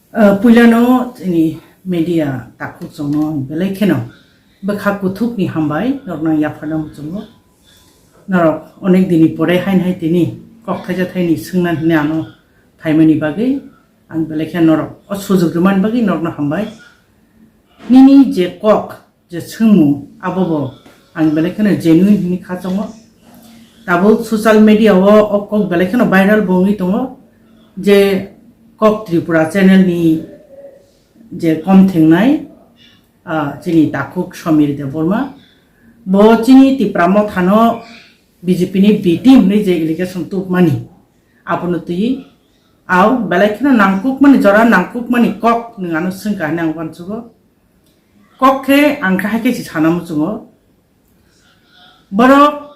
Puilano ini media takut songo belai keno bekak kutuk ni hambai norna ya padam songo norok onek dini pore hain hai tini kok thaja thaini sungnan ne ano thaimani bagi ang belai ken norok o sujug duman bagi norna hambai nini je kok je sungmu abobo ang belai ken genuine ni khasongo tabo social media o kok belai ken viral bongi tongo je kok Tripura channel ni je kom thengnai chini takuk Samir Debbarma bo chini Tipra Motha no BJP ni B team ni je election tup mani apono tui au belaikna nangkuk mani jora nangkuk mani kok ningano singka nang wansugo kok ke angka hake si sanam chungo boro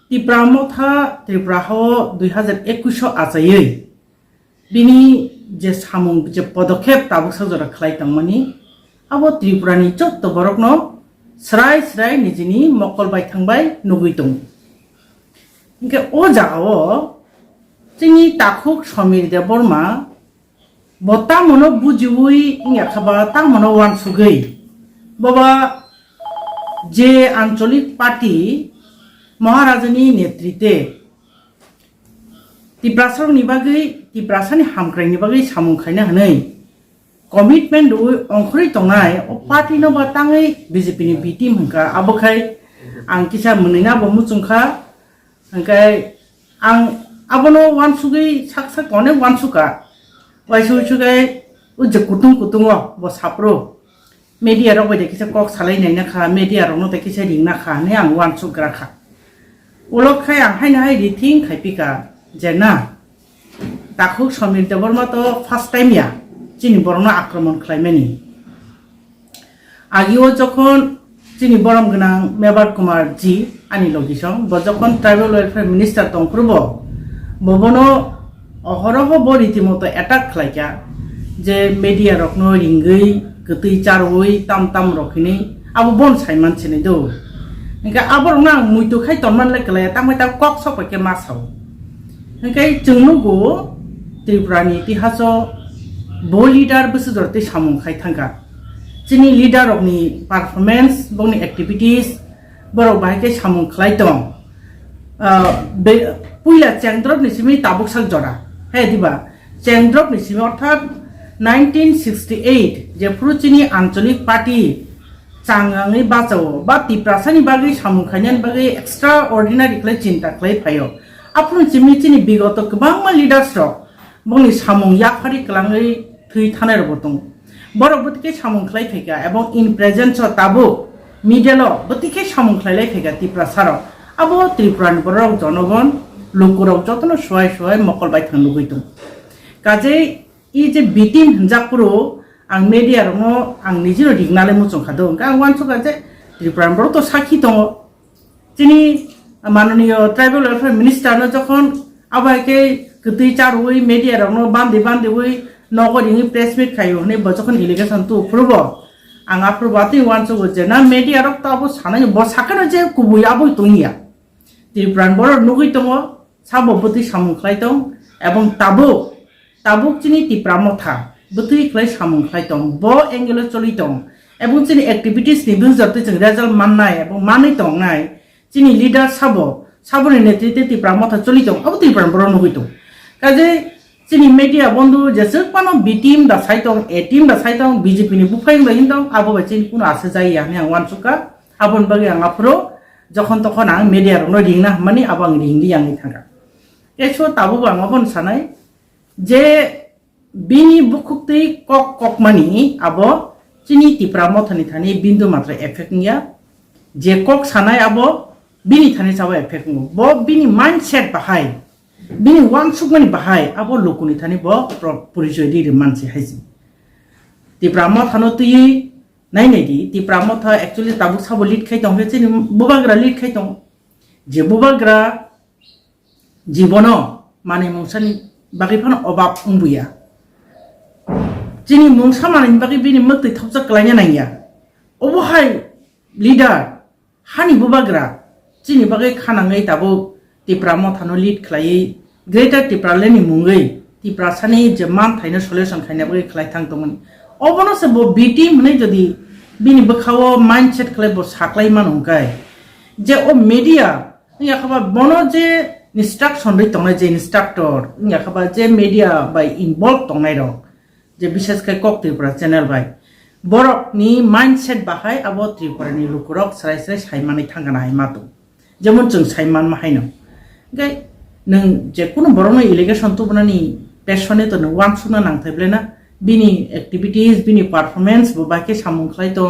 Tipra Motha Tripura ho 2021 achayei bini je samung je podokhep tabuk sajora khlai tangmani abo Tripura ni chotto borokno srai nijini mokol bai thangbai nugui tung inke o jagao chini takuk Samir Debbarma bota mono bujiui ingya khaba ta mono wan sugei baba je ancholik party महाराजनी नेतृत्वे Tipra ni bagai Tipra ni hamkrai ni bagai samung khaina hanai commitment do ongkhri tongnai o party no batangai BJP ni B team hangka abokhai ang kisa munina bo muchungkha hangkai ang abono wansugai saksa kone wansuka waisu chugai uje kutung bo sapro media rok bade kisa kok salai nai na kha media rok no te kisa ring na kha ne ang wansukra kha ulok khai ang haina hai ri thing khai pika jena takuk Samir Debbarma to first time ya chini borona akromon khlaimani agio jokhon chini borom gnang mebar kumar ji ani logisong bo jokhon tribal welfare minister tongkrubo bobono ohoroho bo ritimoto attack khlaika je media rokno ringei gtui charoi tam rokhini abo bon saiman chini do inga abor nang muito khai tonman le kala tamai ta kok sok ke masau inga chungnugo Tripura ni tihaso bo leader besu dorte samung khai thangka chini leader rok ni performance boni activities borok bai ke samung khlai tong puila chendrop ni simi tabuk sak jora he diba chendrop ni simi orthat 1968 je puru chini ancholik party changangai bachao ba Tipra sani bagi samung khainyan bagi extraordinary khlai chinta khlai phayo apun chini bigoto kbangma leaders rok boni samung yakphari klangai thui thanar botong borok butike samung khlai pheka ebong in presence tabo middle butike samung khlai pheka Tipra saro abo Tripura ni borok jonogon lukurok jotono soy mokol bai thanglu gaitung kaje i je bitin hanjakpuro ang media rokno ang nijino rignale muchong khado ang wanchu kaje Tripura borok to sakhi tongo chini manoniyo tribal welfare minister no jokhon abaike gtui charoi media rokno bande oi nogori press meet khayo ne bojokon election tu probo ang aprobati wanchu je na media rok to abo sanai bo sakano je kubui abo tungia Tripura borok nugui tongo sabo buti samung khlai tong ebong tabuk chini Tipra Motha buti khlai samung khlai tong bo angle choli tong ebong chini activities ni bujorte jeng result mannai ebong manai tong nai chini leader saboni netritwe Tipra Motha choli tong abo Tripura borok nugui tong kaje chini media bondhu jesuk pano B team da saitong A team da saitong BJP ni bufaing da hindong abo ba chini kuno ase jai ya ne ang wansuka abon bagi ang apro jokhon tokhon ang media rokno ringna mani abang ringdi yang thanga eso tabu bang abon sanai je bini bukhukti kok mani abo chini Tipra Motha ni thani bindu matra effect nya je kok sanai abo bini thani sawa effect ngo bo bini mindset bahai bini wansuk mani bahai abo lokuni thani bo purijoy di mansi haisi Tipra Motha no tui nai di Tipra Motha actually tabuk sabo lead khai tong chini bubagra lead khai tong je bubagra jibono mane mungsani bagi phan obab umbuya chini mungsa mane bagi bini mukti thopjak klainya naiya obohai leader hani bubagra chini bagi khanangai tabu Tipra Motha no lead khlai greater Tipra leni mungai Tipra sani je man thaina solution khaina bagi khlai thang tongmani obono se bo B team nei jodi bini bkhawo mindset khlai bo saklai man ongkai je o media ya khaba bono je instruction rei tongnai je instructor ya khaba je media by involved tongnai rok je bishes kai kok Tipra channel bai borok ni mindset bahai abo Tipra ni lukurok srai srai saimani thangana hai matu jemon chung saiman ma haino gai nang je kuno borono allegation to banani passionate to nang wan suna nang thaiblena bini activities bini performance bo bake samung khlai to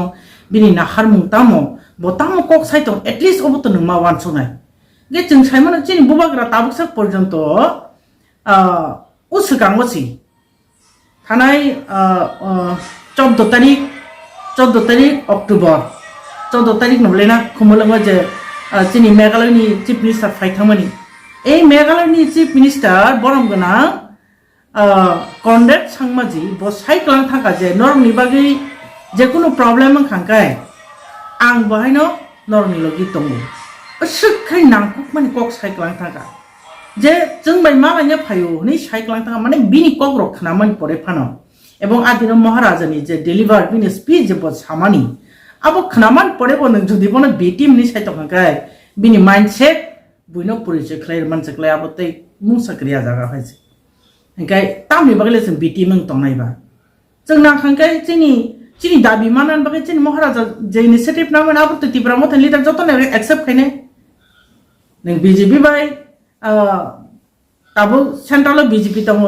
bini nahar mung tamo bo tamo kok sai to at least obo to nang ma wan sunai ge chung saiman chini bubagra tabuk sak porjonto usukang osi thanai 14 तारिख October 14 तारिख नबलेना खुमलंग जे चीनी मेघालयनि chief minister फाइथामनि ए मेघालयनि chief minister बरम गना कन्डेट सांगमाजी ब साइक्लां थाका जे नरमनि बागै जे कुनु problem खांकाय आं बहायनो नरमनि लगी दंगो असुखै नांकुक माने कक साइक्लां थाका जे जों बाय मालायनो फायो नि साइक्लां थाका माने बिनि कक रक खानामन परे फानो এবং আদিন মহারাজানি যে ডেলিভার বিনি স্পিচ যে বস সামানি আবো খনামান পরে বন যদি বন বিটিম নি সাইতো খায় বিনি মাইন্ডসেট বুইনো পরিচয় ক্লাইর মানসে ক্লাই আবতে মু সাকরিয়া জায়গা হইছে একাই তামনি বাগলে जों বিটিম তংনাইবা जों না খাঙ্কাই চিনি দাবি মানান বাগে চিনি মহারাজা যে ইনিশিয়েটিভ নামন আবতে তিব্রা মত লিডার যত না অ্যাকসেপ্ট খাইনে নং BJP by Tabo central BJP দङ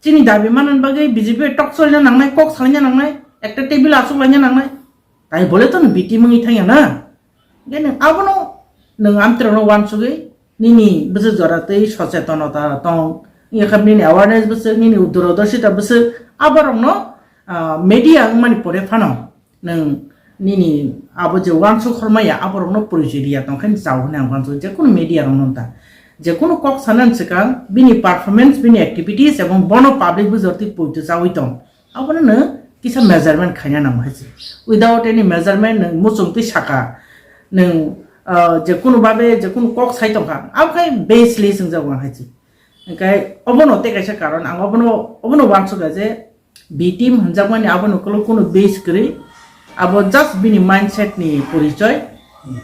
चीनी दाबी मानन बागै बीजेपी टक चलना नांनाय कक सालना नांनाय एकटा टेबिल आसुक लायना नांनाय ताई बोले तो बीटी मंगी थाया ना गेन आबनो नों आमत्रनो वानसुगै निनि बस जरातै सचेतनता तং यखबनि अवेयरनेस बस निनि दूरदर्शिता बस आबारनो मीडिया मानि परे फानो नों निनि आबो जे वानसु खरमाया आबारनो परिचयरिया तंखान जावना वानसु जे कोन मीडिया रनता যে কোনো কক সানান সেকাং বিনি পারফরম্যান্স বিনি অ্যাক্টিভিটিস এবং বনো পাবলিক বুজরতি পইতে যাওইতং আবনো কিসা মেজারমেন্ট খাইনা নাম হাইছে উইদাউট এনি মেজারমেন্ট নং মুচংতি সাকা নং যে কোনো ভাবে যে কোনো কক সাইতংখা আবখাই বেসলি जों जावगां हाइছে ओंखाय अबनो ते कायसा कारण आं अबनो वानसुगा जे बि टीम हनजागमानि अबनो कोनो बेस करै आबो जस्ट बिनि माइंडसेट नि परिचय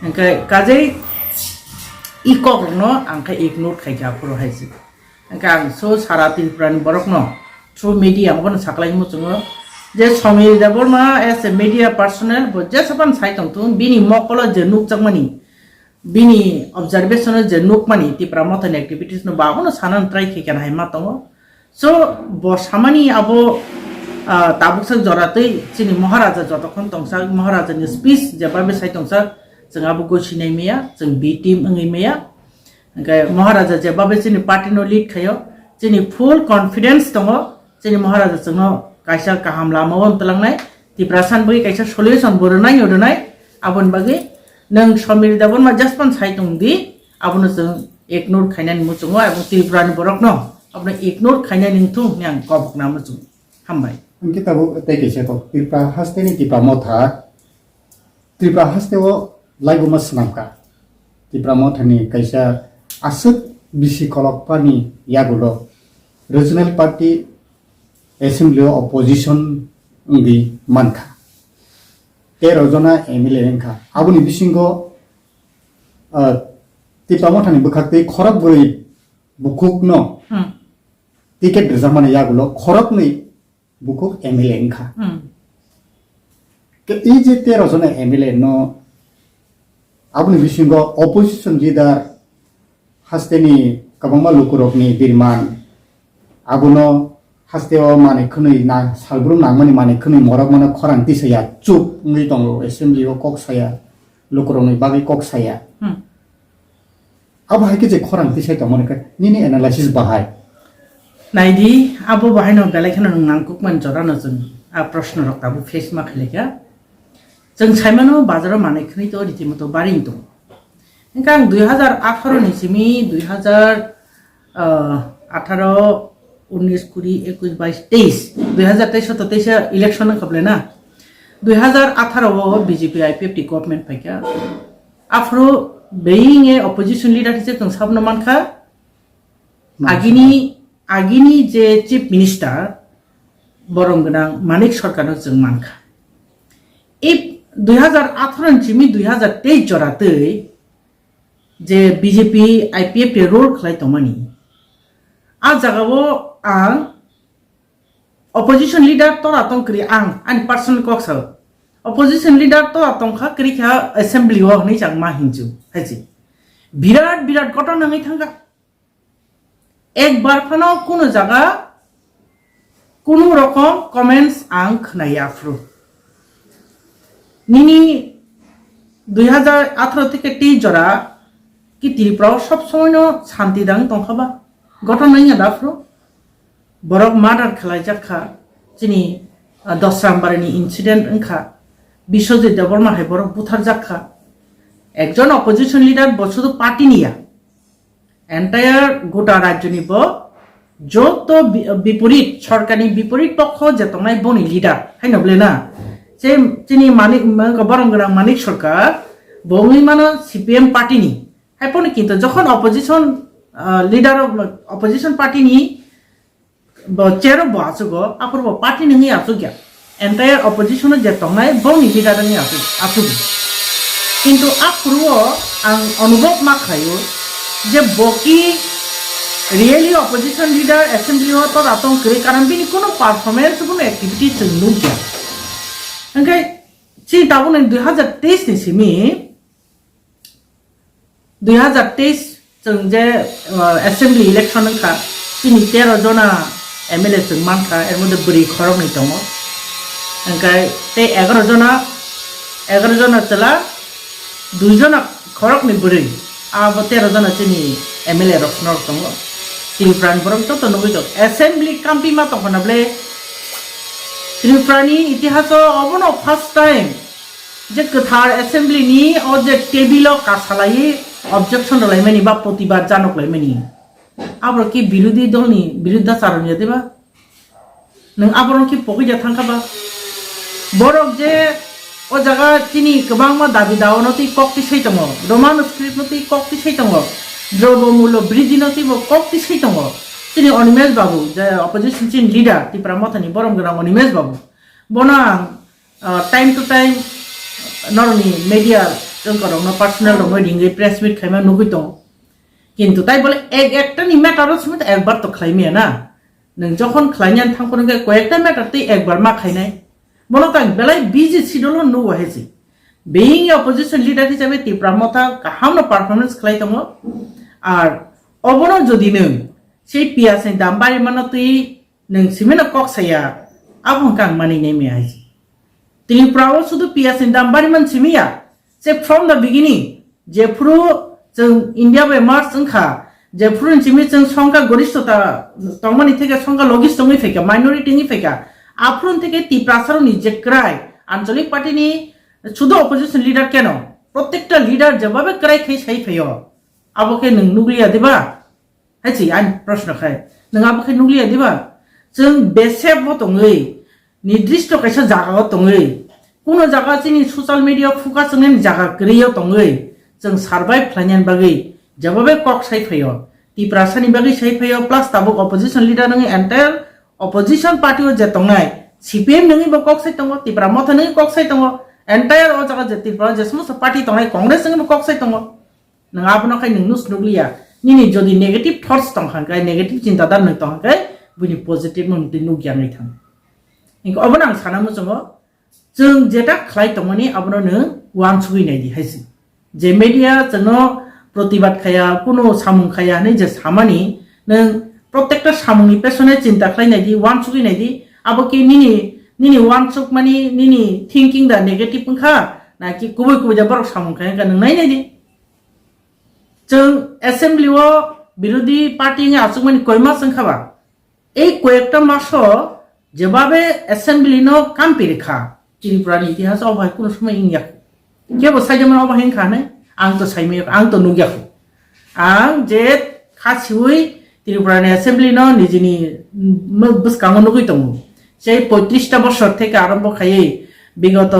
ओंखाय काजै Lukurokno angka ignore khaika puro haisi angka ang so sara Tipran borokno through media angkon saklai mu chungo je somil Debbarma as a media personnel bo je sapan saitong tung bini mokolo je nuk changmani bini observation je nuk mani Tipra Motha activities no bagono sanan try khikan hai ma tongo so bo samani abo tabuksak joratei chini maharaja jotokhon tongsa maharaja ni speech je babe saitongsa जों आबो गसिनाय मेया जों बि team Wngmaya ओंखाय महाराजा जेबाबे जोंनि party no lead खायो जोंनि full confidence दङ जोंनि महाराजा जोंनो कायसा काहाम लामाव तलांनाय Tipra सान बगै कायसा सल्युशन बरनाय यदनाय आबन बागै नों समिर Debbarma जसपन साइतों दि आबनो जों इग्नोर खायनाय मुचुङो एबं Tipra नि बरकनो आबनो इग्नोर खायनाय निंथु न्यां कबकना मुचुङ हामबाय उनके तब तेकेसे तो Tipra हस्ते नि Tipra Motha Tipra हस्ते वो लाइव मसनामका Tipra Motha नि कैसा आसुक बिसि कलकपानि यागुलो रीजनल पार्टी एसेंबली अपोजिशन उंगि मानखा 13 जना एमएलए एंखा आबुनि बिसिंगो Tipra Motha नि बखाक्ते खरब गई बुकुकनो टिकेट रिजर्व यागुलो खरब नै बुकुक एमएलए एंखा के ई जे 13 जना एमएलए नो आबुनि बिसिंगो अपोजिशन लीडर हास्तेनि कबंमा लुकुरकनि बिरमान आबुनो हास्तेव माने खनै ना सालब्रुम नांमानि माने खनै मरक माने खरांति सया चुप ngै दङ एसेम्बलियाव ककसाया लुकुरकनि बागै ककसाया अब हायके जे खरांति सय दङमोनका निनि एनालाइसिस बाहाय नाइदि आबो बाहायनो बेलेखनो नांकुक मान जरानो जों आ प्रश्न रक्ताबो फेस मा खलेका जों साइमानो बाजाराव माने खनै तो रितिमतो बारिं दं इनका 2018 नि सिमी 2018 19 20 21 22 2023 तो 23 इलेक्शन खबले ना 2018 वो बीजेपी आई50 गवर्नमेंट फैका आफ्रो being a opposition leader हिसे जों साबनो मानखा आगिनि আগিनि जे चिफ मिनिस्टार बरं गोनां मानिक सरकारनो जों मानखा এই 2018 चिमि 2023 जरातै जे बीजेपी आईपीएफ रोल खलाय तमानि आ जागावो आं opposition leader to atong kri ang an personal koksa opposition leader to atong kha kri kha assembly wa ni chang ma hinju haji birat ঘটনা ngai thanga একবার Fanon কোন জায়গা কোন রকম কমেন্টস আং খনাই আফরু নিনি 2018 থেকে 23 জরা কি ত্রিপুরা সব সময় শান্তি দাং তংখাবা ঘটনা ইয়া দাফরু বরক মার্ডার খেলাই যাখা যিনি 10 নম্বরনি ইনসিডেন্ট ওংখা বিশ্বজিৎ দেববর্মা হে বরক বুথার যাখা একজন অপোজিশন লিডার বছর পার্টি নিয়া এন্টায়ার গোটা রাজ্য নিব যত বিপরীত সরকারি বিপরীত পক্ষ যে তোমায় বনি লিডার হাই নবলে না যে যিনি মানিক বরং গোনাং মানিক সরকার বঙ্গি মানো সিপিএম পার্টি নি হাইপনি কিন্তু যখন অপোজিশন লিডার অপোজিশন পার্টি নি চেয়ার বাসুগো আপর পার্টি নহি আসুগিয়া এন্টায়ার অপোজিশন যে তোমায় বনি লিডার নি আসুগি কিন্তু আপরুও আং অনুভব মাখায়ো যে বকি রিয়েলি অপোজিশন লিডার অ্যাসেম্বলি তো আতং করে কারণ বিনি কোনো পারফরমেন্স কোনো অ্যাক্টিভিটি जों नुगिया ओंखाय सि दाबो 2023 नि सिमि 2023 जों जे असेम्बली इलेक्शन खा तिनि 13 जना एमएलए जों मानखा एर मध्य बोरै खरमनि दङ ओंखाय ते 11 जना चला 2 जना खरकनि बोरै अब 13 जना चिनि एमएलए रखनर दङ त्रिपुरान बरं तो नगै दं असेम्बली काम्पि मा तखनाब्ले त्रिपुरानि इतिहास अबनो फर्स्ट टाइम जे गोथार असेम्बली नि अ जे टेबिलो कासालायै ऑब्जेक्शन लायमानि बा प्रतिबाद जानक लायमानि आबर कि विरोधी दलनि बिरुद्धाचारण जादेबा नों आबरन कि पकैजा थांखाबा बरक जे ओ जागा तिनि गोबां मा दाबि दावनति कक्ति सैतङ रोमान स्क्रिप्टनति कक्ति सैतङ द्रव्यमूल्य बृद्धिनति कक्ति सैतङ तिनि अनिमेश बाबू जे अपोजिशन चिन लिडार तिप्रा मथानि बरम गोनां अनिमेश बाबू बना टाइम टू टाइम नरनि मीडिया जोंकरन पार्सोनल मीटिंग प्रेस मीट खायमा नुगै दं किन्तु ताई बोले एकटानि मैटर समेत एकबार तो खायमिया ना नों जखन खायनान थांखोन कयेकटा मैटर ते एकबार मा खायनाय বলো তাই বেলায় বিজি শিডিউল নো হয়েছে বেইং অপোজিশন লিডার হিসেবে তিপ্রা মথা কাহামনো পারফরমেন্স খাই দङ আর অবনো যদি নों সেই পিয়াসनि দাম বাড়ি মানো তুই नों সিমেনা কক্সায়া আবং কাং মানি নেমে আইছি त्रिपुराव শুধু পিয়াসनि দাম বাড়ি মান সিমিয়া যে ফ্রম দ্য বিগিনিং যে ফ্রু जों ইন্ডিয়া বে মার্চ ওংখা যে ফ্রুন সিমি जों সংখ্যা গরিষ্ঠতা তংমানি থেকে সংখ্যা লঘিষ্ঠঙ্গি ফেকা মাইনরিটিনি ফেকা আফ্রন থেকে তিপ্রাসারনি যে ক্রাই আঞ্চলিক পার্টিনি শুধু অপোজিশন লিডার কেন প্রত্যেকটা লিডার যেভাবে ক্রাই খাই সাই ফেয় আবকে नों नुग्लिया दिबा हायसि आं प्रश्न खाय नों आबके नुग्लिया दिबा जों बेसे बतङै निर्दिष्ट कायसा जागा दङै कोनो जागा जोंनि ससियेल मिडिया फोकास जोंनि जागा गैया दङै जों सार्भाइव खालायनायनि बागै जेभाबे कक साइ फैयो तिप्रासानि बागै साइ फैयो प्लास ताबो अपोजिशन लिडर नों entire opposition party o jetongnaय CPM nongi bo koksai tongo Tipra Motha nongi koksai tongo entire o jaga je Tipra je समस्त party tongnay congress nongi bo koksai tongo nang abono khai nong nus nuglia nini jodi negative thoughts tongkhangkai negative cinta dar nong tongkhangkai buni positive nong nugia ngai thang inko abono ang sanamu jongo जों जेटा खालाय तंगनि abono nong wan suginai di haisi je media जोंनो प्रतिबाद खाया कोनो सामुं खाया नै जे सामानि नों प्रत्येकटा सामुंनि पेसने चिंता खालायनाय दि वान सुगिनाय दि आबो कि निनि वान सुक मानि निनि थिंकिंग दा नेगेटिव खा ना कि गुबै जा बरक सामुं खाय का नायनाय दि जों असेम्बली ओ बिरोधी पार्टी नि आसुक मानि कयमा संखाबा এই কয়েকটা মাস যেভাবে অ্যাসেম্বলি নো কাম্পি রেখা त्रिपुरानि इतिहास अबाय কোনো সময় ইংয়া কেবো সাইজমান অবাহিন খানে आं तो साइमे आं तो नुगियाखै आं जे खासिउइ त्रिपुरानि असेम्बली नो निजिनि बसकांगो नुगै दङ সেই 35টা বছর থেকে আরম্ভ খাই বিগত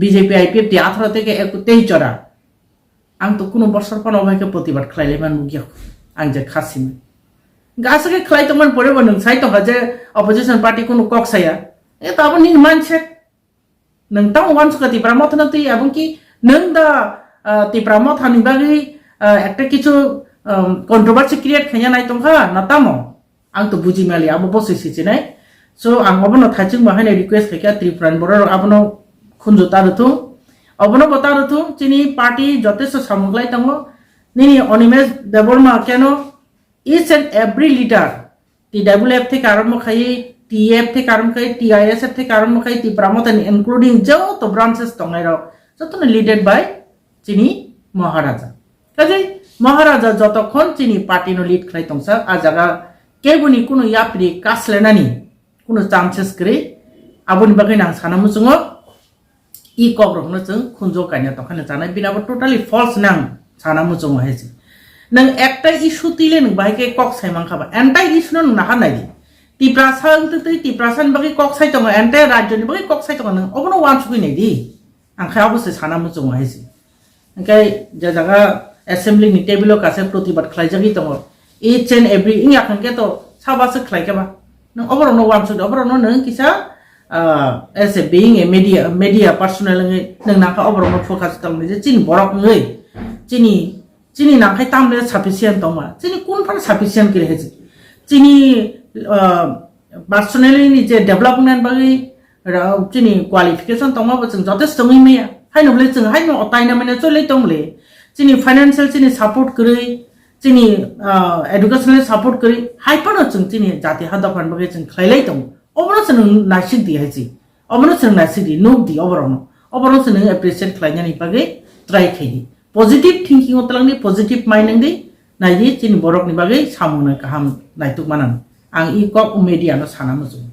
বিজেপি আইপিএফ 18 থেকে 23 জরা आं तो কোনো বছর পর অবাইকে প্রতিবাদ খাইলে মান নুগিয়াখै आं जे खासिमे गासै खलाय तंगन परे बन साइ तो हजे opposition party कुनु कक साया ए ताबो नि मानसे नों ताव वान सुका तिप्रा मथा नति এবং কি नों दा तिप्रा मथा नि बागै একটা কিছু কন্ট্রোভার্সি ক্রিয়েট খাইয়া নাই তংখা না তামো आं तो बुझि मालि आबो बसै सिचिनाय सो आं अबनो थाइचिं बाहायनाय रिक्वेस्ट खायका त्रिपुरान बर आबनो खुनजो तारथु अबनो बतारथु चिनि पार्टी যথেষ্ট সামগ্লাই तंगो निनि अनिमेश देबरमा केन each and every leader TWF থেকে আরম্ভ খাই TF থেকে আরম্ভ খাই TIS থেকে আরম্ভ খাই त्रिपुरा मथानि ইনক্লুডিং যত ব্রাঞ্চেস দংনাইর যতনে লিডেড বাই চিনি মহারাজা কাজে মহারাজা যতক্ষণ চিনি পার্টিনো লিড খাই তংসা আজাগা কেবুনি কোনো ইয়াপ্রি কাসলেনানি কোনো চান্সেস করে আবুনি বাগै नां साना मुजुङो इ कग्रहनो जों खुनजो गायना तखाने जानाय बिनाबो टोटाली फल्स नां साना मुजुङो हेजि नों একটা ইস্যু তিলে नों बाहायके कक साइमांखाबा एन्टायर इस्यु नों नाहा नायदि तिप्रा सान बागै कक साइ दङ एन्टायर राज्यनि बागै कक साइ दङ नों अबनो वान सुगैनाय दि आंखाय अबसे साना मुजुङो हेजि ओंखाय जे जागा एसेम्बलिनि टेबुलाव कासे प्रतिबाद खालायजागि दङ each and every inga khangke to sabase khlaikeba no oborono wan sud oborono nang kisa as a being a media personnel nang nang oborono focus tang je chini borok ngai chini nang khai tamle sufficient tongma chini kun fan sufficient kire heji chini personally ni je development bagi chini qualification tongma bo chung jotesto ngai meya haino ble chung haino otaina mane chole tongle chini financial chini support kre चिनी educational support करी hyper जों चिनी जाति हादाफान बगे जों खलायलाय दं अबनो जों नासिक दि हायसि अबनो जों नासिक दि नो दि अबनो जों एप्रिशिएट खलायनानि बगे ट्राई खैदि पॉजिटिव थिंकिंग तलांनि पॉजिटिव माइंड दि नायदि चिनी बरकनि बगे सामुनो गाहाम नायतुक मानान आं इ कक मीडिया नो साना मुजु